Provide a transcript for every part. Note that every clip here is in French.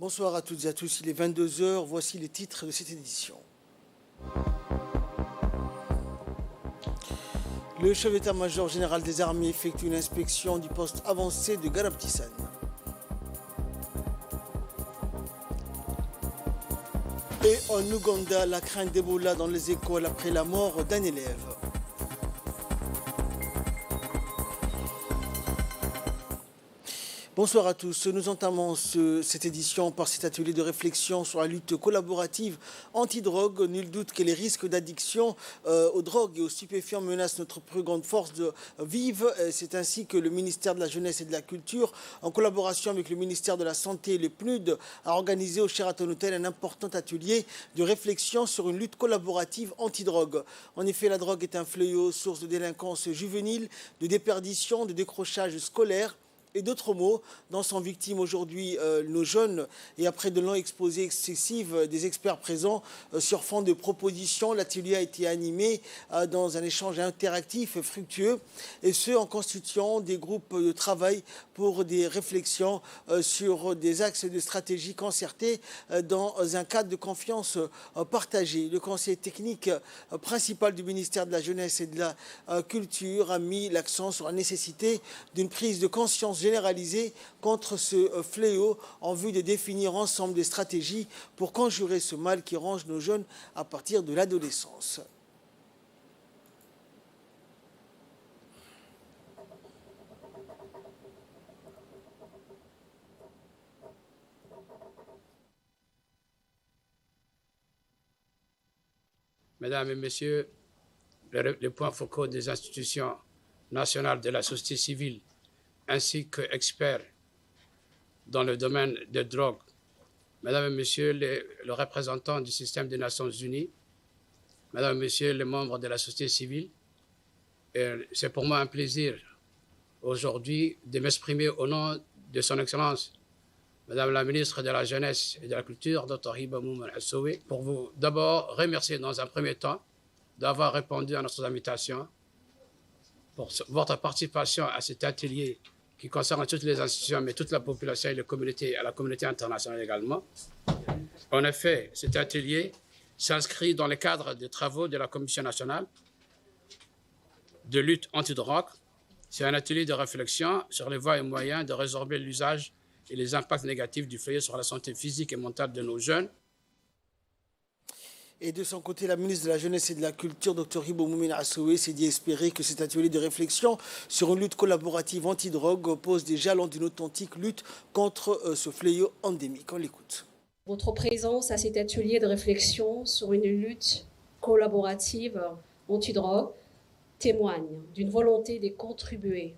Bonsoir à toutes et à tous, il est 22 heures, voici les titres de cette édition. Le chef d'état-major général des armées effectue une inspection du poste avancé de Garabtissane. Et en Ouganda, la crainte d'Ebola dans les écoles après la mort d'un élève. Bonsoir à tous. Nous entamons cette édition par cet atelier de réflexion sur la lutte collaborative anti-drogue. Nul doute que les risques d'addiction aux drogues et aux stupéfiants menacent notre plus grande force de vivre. C'est ainsi que le ministère de la Jeunesse et de la Culture, en collaboration avec le ministère de la Santé et le PNUD, a organisé au Sheraton Hotel un important atelier de réflexion sur une lutte collaborative anti-drogue. En effet, la drogue est un fléau, source de délinquance juvénile, de déperdition, de décrochage scolaire et d'autres mots dont sont victimes aujourd'hui nos jeunes. Et après de longs exposés excessifs des experts présents sur fond de propositions, l'atelier a été animé dans un échange interactif et fructueux, et ce en constituant des groupes de travail pour des réflexions sur des axes de stratégie concertés dans un cadre de confiance partagée. Le conseil technique principal du ministère de la Jeunesse et de la Culture a mis l'accent sur la nécessité d'une prise de conscience généralisée contre ce fléau en vue de définir ensemble des stratégies pour conjurer ce mal qui ronge nos jeunes à partir de l'adolescence. Mesdames et Messieurs, les points focaux des institutions nationales de la société civile ainsi qu'experts dans le domaine des drogues, Mesdames et Messieurs le représentant du système des Nations Unies, Mesdames et Messieurs les membres de la société civile, c'est pour moi un plaisir aujourd'hui de m'exprimer au nom de Son Excellence Madame la ministre de la Jeunesse et de la Culture, Dr Hiba Moumen Assowe, pour vous d'abord remercier dans un premier temps d'avoir répondu à notre invitation pour votre participation à cet atelier qui concerne toutes les institutions, mais toute la population et la communauté internationale également. En effet, cet atelier s'inscrit dans le cadre des travaux de la Commission nationale de lutte anti-drogue. C'est un atelier de réflexion sur les voies et moyens de résorber l'usage et les impacts négatifs du fléau sur la santé physique et mentale de nos jeunes. Et de son côté, la ministre de la Jeunesse et de la Culture, Dr Hiba Moumen Assowe, s'est dit espérer que cet atelier de réflexion sur une lutte collaborative anti-drogue pose des jalons d'une authentique lutte contre ce fléau endémique. On l'écoute. Votre présence à cet atelier de réflexion sur une lutte collaborative anti-drogue témoigne d'une volonté de contribuer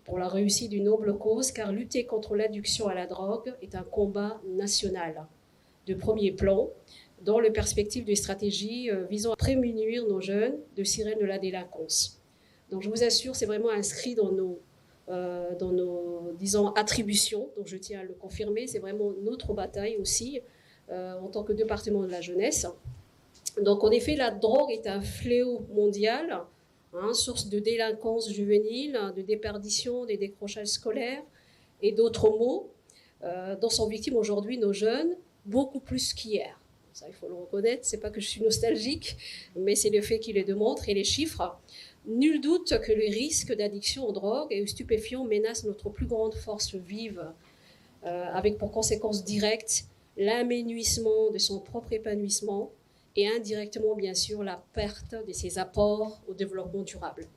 pour la réussite d'une noble cause, car lutter contre l'addiction à la drogue est un combat national de premier plan, dans les perspectives de stratégie visant à prémunir nos jeunes de sirènes de la délinquance. Donc je vous assure, c'est vraiment inscrit dans nos disons, attributions, donc je tiens à le confirmer, c'est vraiment notre bataille aussi, en tant que département de la jeunesse. Donc en effet, la drogue est un fléau mondial, source de délinquance juvénile, de déperdition, des décrochages scolaires et d'autres maux, dont sont victimes aujourd'hui nos jeunes, beaucoup plus qu'hier. Ça, il faut le reconnaître, c'est pas que je suis nostalgique, mais c'est le fait qui le démontre et les chiffres. Nul doute que le risque d'addiction aux drogues et aux stupéfiants menace notre plus grande force vive, avec pour conséquence directe l'aménuissement de son propre épanouissement et indirectement, bien sûr, la perte de ses apports au développement durable.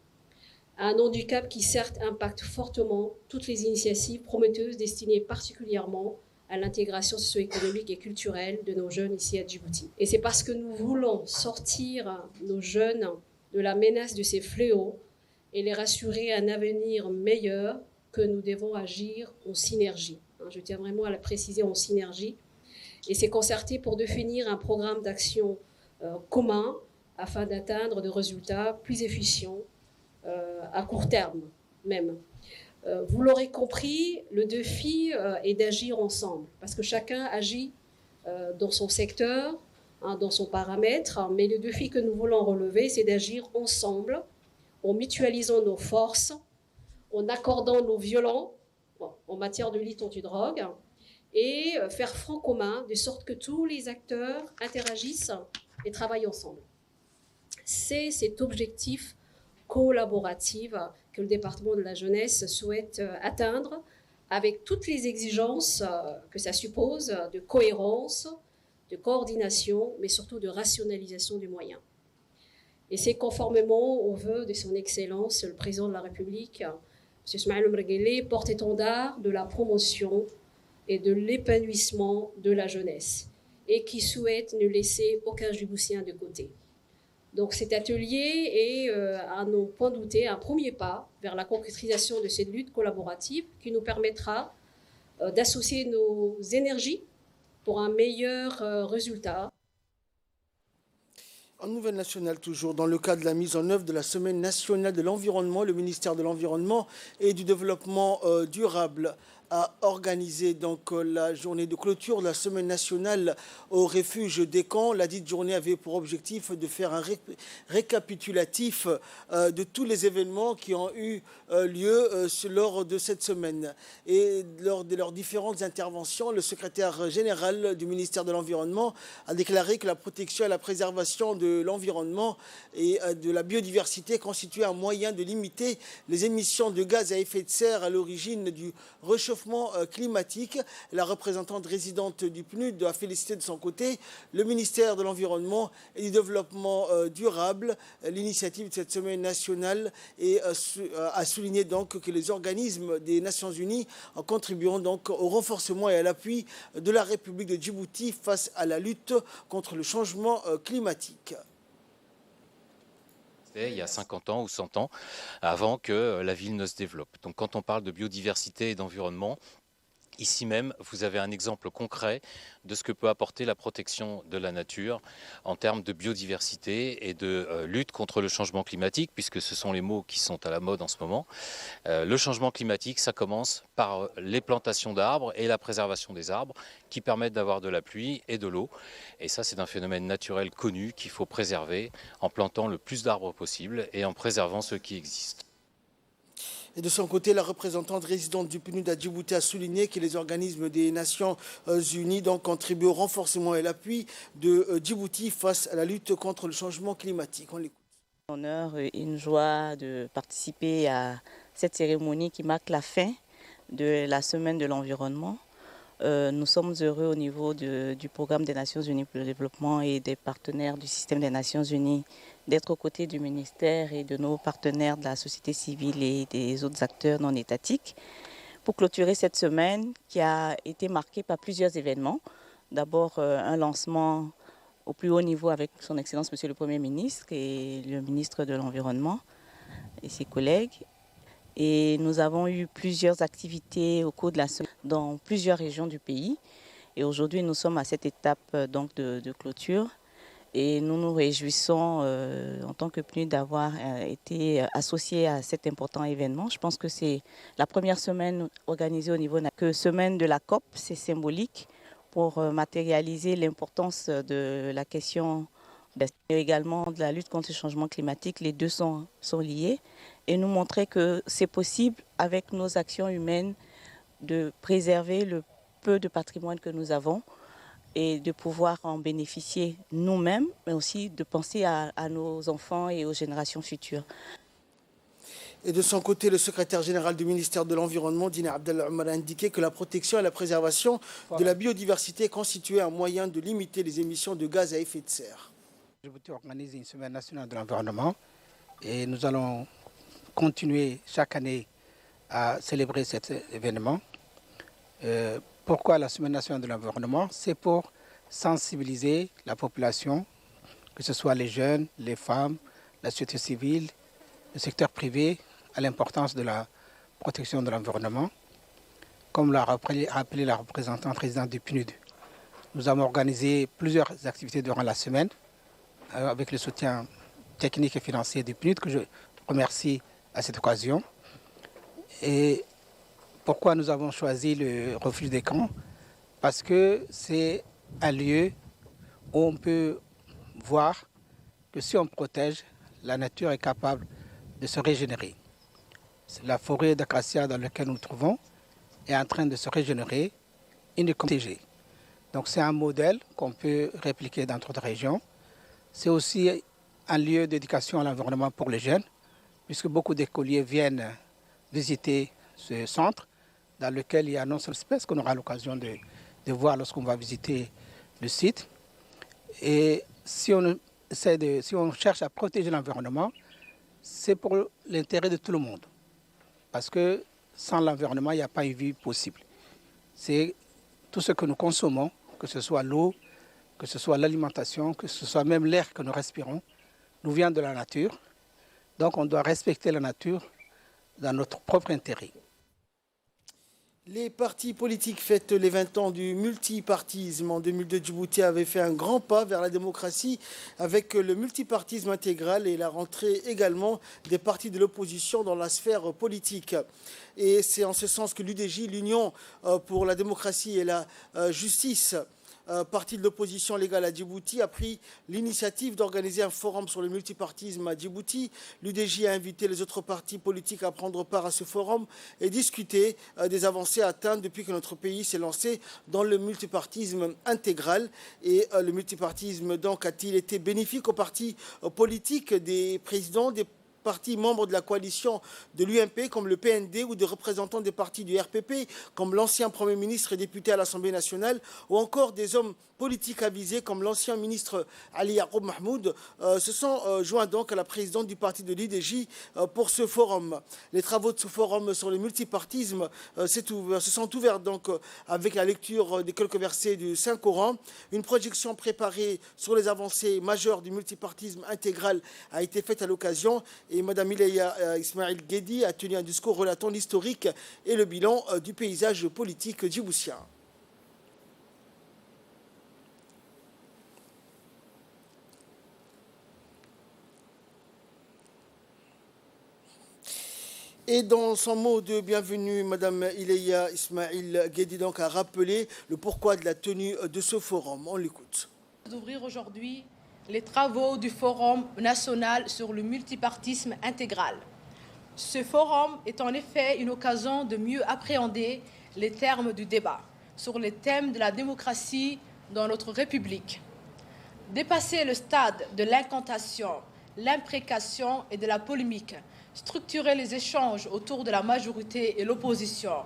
Un handicap qui, certes, impacte fortement toutes les initiatives prometteuses destinées particulièrement à l'intégration socio-économique et culturelle de nos jeunes ici à Djibouti. Et c'est parce que nous voulons sortir nos jeunes de la menace de ces fléaux et les rassurer à un avenir meilleur que nous devons agir en synergie. Je tiens vraiment à le préciser, en synergie. Et c'est concerté pour définir un programme d'action commun afin d'atteindre des résultats plus efficients à court terme même. Vous l'aurez compris, le défi est d'agir ensemble, parce que chacun agit dans son secteur, dans son paramètre, mais le défi que nous voulons relever, c'est d'agir ensemble, en mutualisant nos forces, en accordant nos violents en matière de lutte anti-drogue, et faire front commun, de sorte que tous les acteurs interagissent et travaillent ensemble. C'est cet objectif collaboratif que le département de la jeunesse souhaite atteindre avec toutes les exigences que ça suppose de cohérence, de coordination, mais surtout de rationalisation des moyens. Et c'est conformément aux vœux de son Excellence, le Président de la République, M. Ismaël Mrguele, porte-étendard de la promotion et de l'épanouissement de la jeunesse, et qui souhaite ne laisser aucun Djiboutien de côté. Donc cet atelier est, à n'en point douter, un premier pas vers la concrétisation de cette lutte collaborative qui nous permettra d'associer nos énergies pour un meilleur résultat. En nouvelle nationale toujours, dans le cadre de la mise en œuvre de la Semaine nationale de l'environnement, le ministère de l'Environnement et du Développement durable a organisé donc la journée de clôture de la Semaine nationale au refuge des camps. La dite journée avait pour objectif de faire un récapitulatif de tous les événements qui ont eu lieu lors de cette semaine. Et lors de leurs différentes interventions, le secrétaire général du ministère de l'Environnement a déclaré que la protection et la préservation de l'environnement et de la biodiversité constituaient un moyen de limiter les émissions de gaz à effet de serre à l'origine du réchauffement climatique. La représentante résidente du PNUD a félicité de son côté le ministère de l'Environnement et du Développement durable, l'initiative de cette semaine nationale, et a souligné donc que les organismes des Nations Unies contribueront donc au renforcement et à l'appui de la République de Djibouti face à la lutte contre le changement climatique. Il y a 50 ans ou 100 ans, avant que la ville ne se développe. Donc quand on parle de biodiversité et d'environnement, ici même, vous avez un exemple concret de ce que peut apporter la protection de la nature en termes de biodiversité et de lutte contre le changement climatique, puisque ce sont les mots qui sont à la mode en ce moment. Le changement climatique, ça commence par les plantations d'arbres et la préservation des arbres qui permettent d'avoir de la pluie et de l'eau. Et ça, c'est un phénomène naturel connu qu'il faut préserver en plantant le plus d'arbres possible et en préservant ceux qui existent. Et de son côté, la représentante résidente du PNUD à Djibouti a souligné que les organismes des Nations Unies donc contribuent au renforcement et l'appui de Djibouti face à la lutte contre le changement climatique. On l'écoute. Un honneur et une joie de participer à cette cérémonie qui marque la fin de la Semaine de l'environnement. Nous sommes heureux au niveau du programme des Nations Unies pour le développement et des partenaires du système des Nations Unies d'être aux côtés du ministère et de nos partenaires de la société civile et des autres acteurs non étatiques pour clôturer cette semaine qui a été marquée par plusieurs événements. D'abord un lancement au plus haut niveau avec son Excellence Monsieur le Premier ministre et le ministre de l'Environnement et ses collègues. Et nous avons eu plusieurs activités au cours de la semaine dans plusieurs régions du pays. Et aujourd'hui, nous sommes à cette étape donc de clôture. Et nous nous réjouissons en tant que PNUD d'avoir été associés à cet important événement. Je pense que c'est la première semaine organisée au niveau que semaine de la COP, c'est symbolique pour matérialiser l'importance de la question et également de la lutte contre le changement climatique. Les deux sont liés et nous montrer que c'est possible avec nos actions humaines de préserver le peu de patrimoine que nous avons et de pouvoir en bénéficier nous-mêmes, mais aussi de penser à nos enfants et aux générations futures. Et de son côté, le secrétaire général du ministère de l'Environnement, Dina Abdallah Omar, a indiqué que la protection et la préservation de la biodiversité constituaient un moyen de limiter les émissions de gaz à effet de serre. Djibouti organise une semaine nationale de l'environnement et nous allons continuer chaque année à célébrer cet événement. Pourquoi la semaine nationale de l'environnement? C'est pour sensibiliser la population, que ce soit les jeunes, les femmes, la société civile, le secteur privé, à l'importance de la protection de l'environnement. Comme l'a rappelé la représentante résidente du PNUD, nous avons organisé plusieurs activités durant la semaine avec le soutien technique et financier du PNUD, que je remercie à cette occasion. Et pourquoi nous avons choisi le refuge des camps? Parce que c'est un lieu où on peut voir que si on protège, la nature est capable de se régénérer. La forêt d'acacia dans laquelle nous nous trouvons est en train de se régénérer uniquement protégée. Donc c'est un modèle qu'on peut répliquer dans d'autres régions. C'est aussi un lieu d'éducation à l'environnement pour les jeunes, puisque beaucoup d'écoliers viennent visiter ce centre dans lequel il y a non seulement espèces qu'on aura l'occasion de voir lorsqu'on va visiter le site. Et si on cherche à protéger l'environnement, c'est pour l'intérêt de tout le monde. Parce que sans l'environnement, il n'y a pas une vie possible. C'est tout ce que nous consommons, que ce soit l'eau, que ce soit l'alimentation, que ce soit même l'air que nous respirons, nous vient de la nature. Donc on doit respecter la nature dans notre propre intérêt. Les partis politiques fêtent les 20 ans du multipartisme. En 2002, Djibouti avait fait un grand pas vers la démocratie avec le multipartisme intégral et la rentrée également des partis de l'opposition dans la sphère politique. Et c'est en ce sens que l'UDJ, l'Union pour la démocratie et la justice, parti de l'opposition légale à Djibouti, a pris l'initiative d'organiser un forum sur le multipartisme à Djibouti. L'UDJ a invité les autres partis politiques à prendre part à ce forum et discuter des avancées atteintes depuis que notre pays s'est lancé dans le multipartisme intégral. Et le multipartisme, donc, a-t-il été bénéfique aux partis politiques, des présidents, des partis membres de la coalition de l'UMP comme le PND ou des représentants des partis du RPP comme l'ancien Premier ministre et député à l'Assemblée nationale ou encore des hommes politiques avisés comme l'ancien ministre Ali Yacoub Mahmoud se sont joints donc à la présidente du parti de l'UDJ pour ce forum. Les travaux de ce forum sur le multipartisme se sont ouverts donc avec la lecture des quelques versets du Saint-Coran. Une projection préparée sur les avancées majeures du multipartisme intégral a été faite à l'occasion. Et Mme Ileya Ismail Guedi a tenu un discours relatant l'historique et le bilan du paysage politique djiboutien. Et dans son mot de bienvenue, Mme Ileya Ismail Guedi donc a rappelé le pourquoi de la tenue de ce forum. On l'écoute. D'ouvrir aujourd'hui les travaux du Forum national sur le multipartisme intégral. Ce forum est en effet une occasion de mieux appréhender les termes du débat sur les thèmes de la démocratie dans notre République. Dépasser le stade de l'incantation, l'imprécation et de la polémique, structurer les échanges autour de la majorité et l'opposition,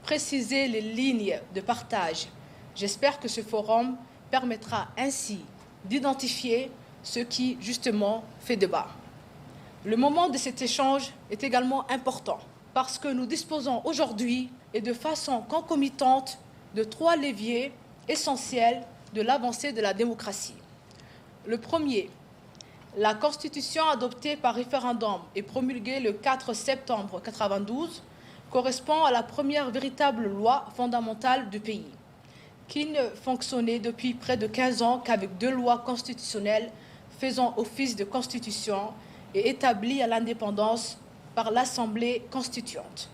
préciser les lignes de partage. J'espère que ce forum permettra ainsi d'identifier ce qui, justement, fait débat. Le moment de cet échange est également important parce que nous disposons aujourd'hui et de façon concomitante de 3 leviers essentiels de l'avancée de la démocratie. Le premier, la Constitution adoptée par référendum et promulguée le 4 septembre 1992 correspond à la première véritable loi fondamentale du pays, qui ne fonctionnait depuis près de 15 ans qu'avec 2 lois constitutionnelles faisant office de constitution et établies à l'indépendance par l'Assemblée constituante.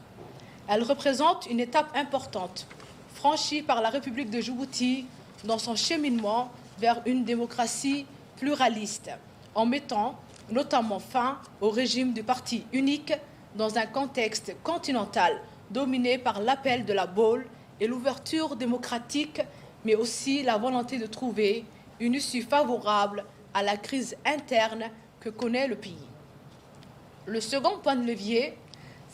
Elle représente une étape importante, franchie par la République de Djibouti dans son cheminement vers une démocratie pluraliste, en mettant notamment fin au régime du parti unique dans un contexte continental dominé par l'appel de la Baule et l'ouverture démocratique, mais aussi la volonté de trouver une issue favorable à la crise interne que connaît le pays. Le second point de levier,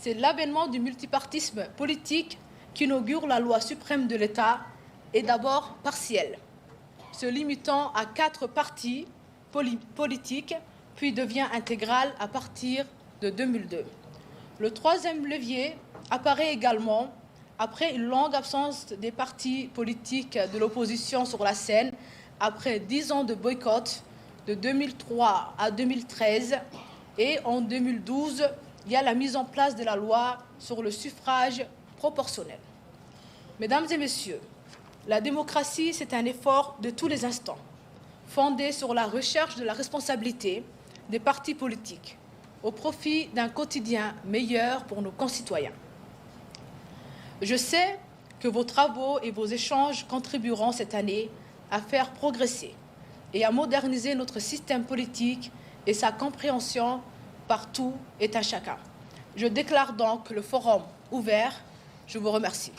c'est l'avènement du multipartisme politique qui inaugure la loi suprême de l'État est d'abord partiel, se limitant à 4 partis politiques, puis devient intégral à partir de 2002. Le troisième levier apparaît également après une longue absence des partis politiques de l'opposition sur la scène, après 10 ans de boycott, de 2003 à 2013, et en 2012, il y a la mise en place de la loi sur le suffrage proportionnel. Mesdames et messieurs, la démocratie, c'est un effort de tous les instants, fondé sur la recherche de la responsabilité des partis politiques, au profit d'un quotidien meilleur pour nos concitoyens. Je sais que vos travaux et vos échanges contribueront cette année à faire progresser et à moderniser notre système politique et sa compréhension par tout et à chacun. Je déclare donc le forum ouvert. Je vous remercie.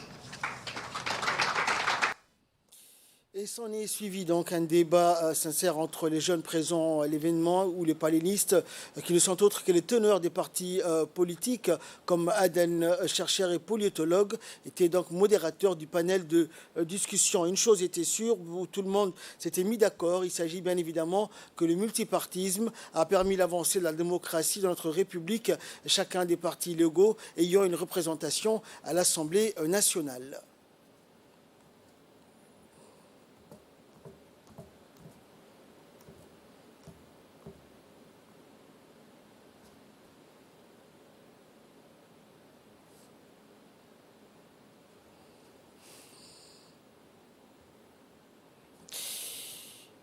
Et s'en est suivi donc un débat sincère entre les jeunes présents à l'événement où les panélistes, qui ne sont autres que les teneurs des partis politiques comme Aden, chercheur et politologue, étaient donc modérateurs du panel de discussion. Une chose était sûre, où tout le monde s'était mis d'accord, il s'agit bien évidemment que le multipartisme a permis l'avancée de la démocratie dans notre République, chacun des partis légaux ayant une représentation à l'Assemblée nationale.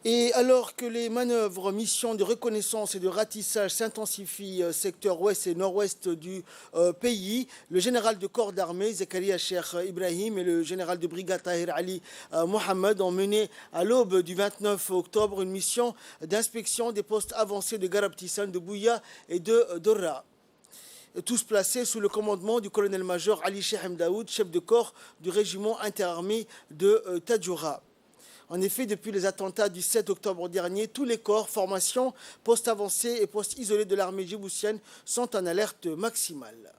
Et alors que les manœuvres, missions de reconnaissance et de ratissage s'intensifient secteur ouest et nord-ouest du pays, le général de corps d'armée, Zakaria Cheikh Ibrahim, et le général de brigade Tahir Ali Mohamed ont mené à l'aube du 29 octobre une mission d'inspection des postes avancés de Garabtissan, de Bouya et de Dorra. Tous placés sous le commandement du colonel-major Ali Cheikh Daoud, chef de corps du régiment interarmé de Tadjoura. En effet, depuis les attentats du 7 octobre dernier, tous les corps, formations, postes avancés et postes isolés de l'armée djiboutienne sont en alerte maximale.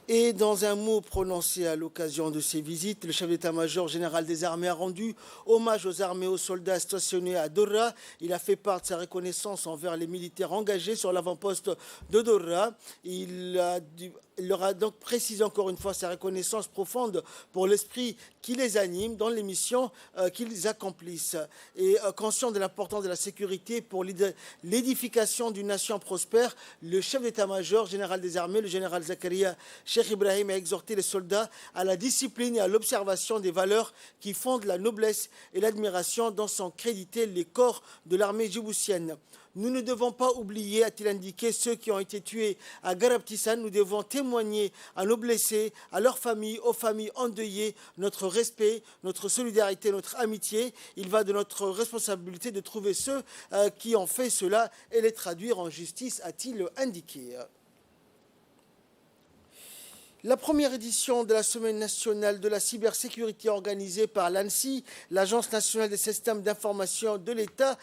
Et dans un mot prononcé à l'occasion de ces visites, le chef d'état-major général des armées a rendu hommage aux armées et aux soldats stationnés à Dorra. Il a fait part de sa reconnaissance envers les militaires engagés sur l'avant-poste de Dorra. Il leur a donc précisé encore une fois sa reconnaissance profonde pour l'esprit qui les anime dans les missions qu'ils accomplissent. Et conscient de l'importance de la sécurité pour l'édification d'une nation prospère, le chef d'état-major général des armées, le général Zakaria Cheikh Ibrahim, a exhorté les soldats à la discipline et à l'observation des valeurs qui fondent la noblesse et l'admiration dont sont crédités les corps de l'armée djiboutienne. Nous ne devons pas oublier, a-t-il indiqué, ceux qui ont été tués à Garabtissan. Nous devons témoigner à nos blessés, à leurs familles, aux familles endeuillées, notre respect, notre solidarité, notre amitié. Il va de notre responsabilité de trouver ceux qui ont fait cela et les traduire en justice, a-t-il indiqué. La première édition de la Semaine nationale de la cybersécurité organisée par l'ANSSI, l'Agence nationale des systèmes d'information de l'État,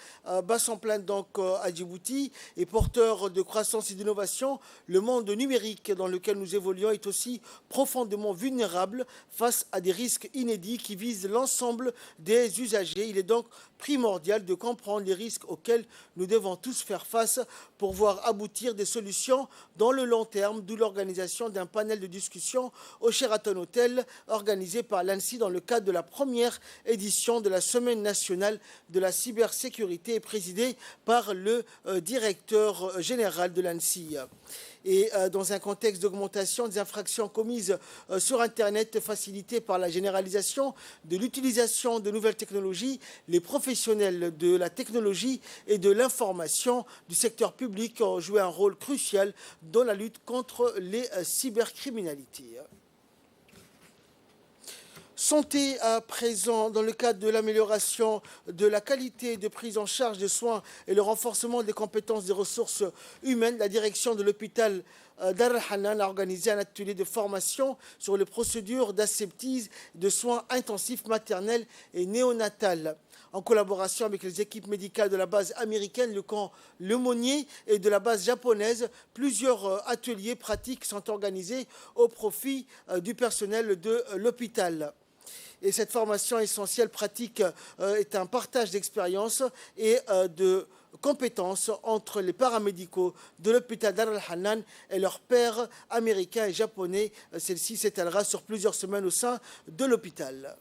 bat son plein donc à Djibouti, et porteur de croissance et d'innovation. Le monde numérique dans lequel nous évoluons est aussi profondément vulnérable face à des risques inédits qui visent l'ensemble des usagers. Il est donc primordial de comprendre les risques auxquels nous devons tous faire face pour voir aboutir des solutions dans le long terme, d'où l'organisation d'un panel de discussion au Sheraton Hotel organisé par l'ANSSI dans le cadre de la première édition de la Semaine nationale de la cybersécurité et présidée par le directeur général de l'ANSSI. Et dans un contexte d'augmentation des infractions commises sur Internet facilitées par la généralisation de l'utilisation de nouvelles technologies, les professionnels de la technologie et de l'information du secteur public ont joué un rôle crucial dans la lutte contre les cybercriminalités. Santé à présent, dans le cadre de l'amélioration de la qualité de prise en charge des soins et le renforcement des compétences des ressources humaines, la direction de l'hôpital Dar al-Hanan a organisé un atelier de formation sur les procédures d'aseptise de soins intensifs maternels et néonatales. En collaboration avec les équipes médicales de la base américaine, le camp Lemonnier et de la base japonaise, plusieurs ateliers pratiques sont organisés au profit du personnel de l'hôpital. Et cette formation essentielle pratique est un partage d'expériences et de compétences entre les paramédicaux de l'hôpital Dar al-Hanan et leurs pairs américains et japonais. Celle-ci s'étalera sur plusieurs semaines au sein de l'hôpital.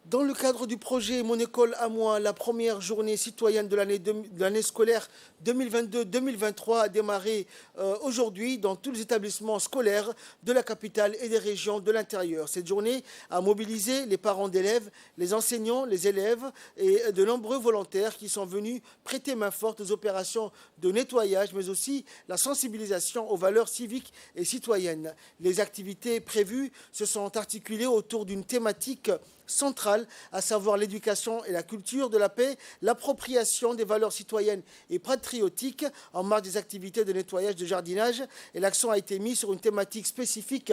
Dans le cadre du projet Mon école à moi, la première journée citoyenne de l'année scolaire 2022-2023 a démarré aujourd'hui dans tous les établissements scolaires de la capitale et des régions de l'intérieur. Cette journée a mobilisé les parents d'élèves, les enseignants, les élèves et de nombreux volontaires qui sont venus prêter main forte aux opérations de nettoyage, mais aussi la sensibilisation aux valeurs civiques et citoyennes. Les activités prévues se sont articulées autour d'une thématique centrale, à savoir l'éducation et la culture de la paix, l'appropriation des valeurs citoyennes et patriotiques en marge des activités de nettoyage, de jardinage. Et l'accent a été mis sur une thématique spécifique,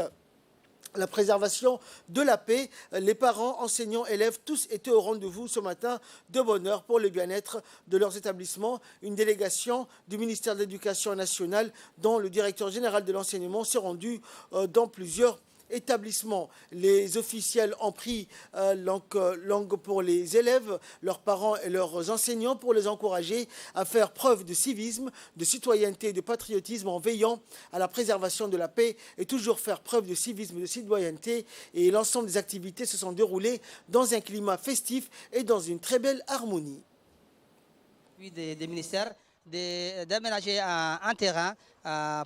la préservation de la paix. Les parents, enseignants, élèves, tous étaient au rendez-vous ce matin de bonne heure pour le bien-être de leurs établissements. Une délégation du ministère de l'Éducation nationale, dont le directeur général de l'enseignement, s'est rendu dans plusieurs établissements. Les officiels ont pris langue pour les élèves, leurs parents et leurs enseignants pour les encourager à faire preuve de civisme, de citoyenneté et de patriotisme en veillant à la préservation de la paix et toujours faire preuve de civisme et de citoyenneté. Et l'ensemble des activités se sont déroulées dans un climat festif et dans une très belle harmonie. Des ministères d'aménager un terrain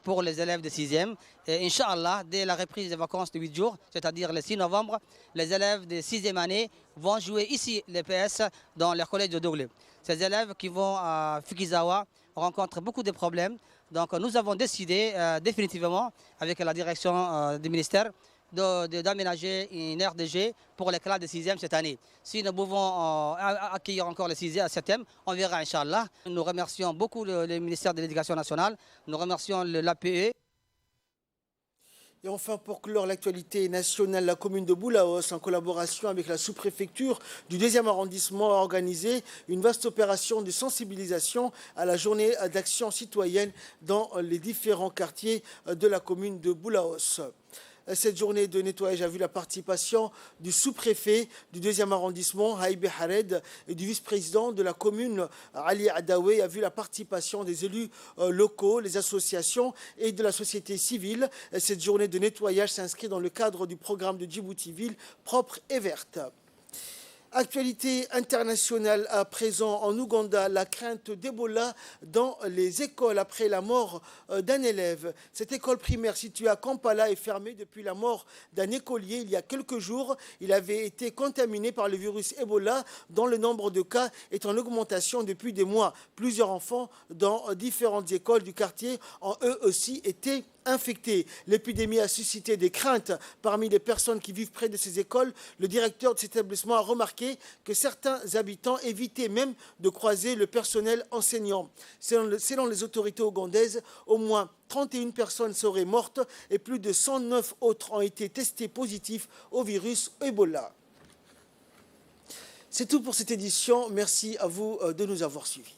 pour les élèves de 6e. Et Inch'Allah, dès la reprise des vacances de 8 jours, c'est-à-dire le 6 novembre, les élèves de 6e année vont jouer ici les PS dans leur collège de Douglé. Ces élèves qui vont à Fukizawa rencontrent beaucoup de problèmes. Donc nous avons décidé définitivement, avec la direction du ministère, d'aménager une RDG pour les classes de 6e cette année. Si nous pouvons accueillir encore les 6e à 7e, on verra, Inch'Allah. Nous remercions beaucoup le ministère de l'Éducation nationale, nous remercions l'APE. Et enfin, pour clore l'actualité nationale, la commune de Boulaos, en collaboration avec la sous-préfecture du 2e arrondissement, a organisé une vaste opération de sensibilisation à la journée d'action citoyenne dans les différents quartiers de la commune de Boulaos. Cette journée de nettoyage a vu la participation du sous-préfet du 2e arrondissement, Haïbé Hared, et du vice-président de la commune, Ali Adaoué, a vu la participation des élus locaux, les associations et de la société civile. Cette journée de nettoyage s'inscrit dans le cadre du programme de Djibouti Ville propre et verte. Actualité internationale à présent en Ouganda, la crainte d'Ebola dans les écoles après la mort d'un élève. Cette école primaire située à Kampala est fermée depuis la mort d'un écolier il y a quelques jours. Il avait été contaminé par le virus Ebola dont le nombre de cas est en augmentation depuis des mois. Plusieurs enfants dans différentes écoles du quartier ont eux aussi été infectés. L'épidémie a suscité des craintes parmi les personnes qui vivent près de ces écoles. Le directeur de cet établissement a remarqué que certains habitants évitaient même de croiser le personnel enseignant. Selon les autorités ougandaises, au moins 31 personnes seraient mortes et plus de 109 autres ont été testées positifs au virus Ebola. C'est tout pour cette édition. Merci à vous de nous avoir suivis.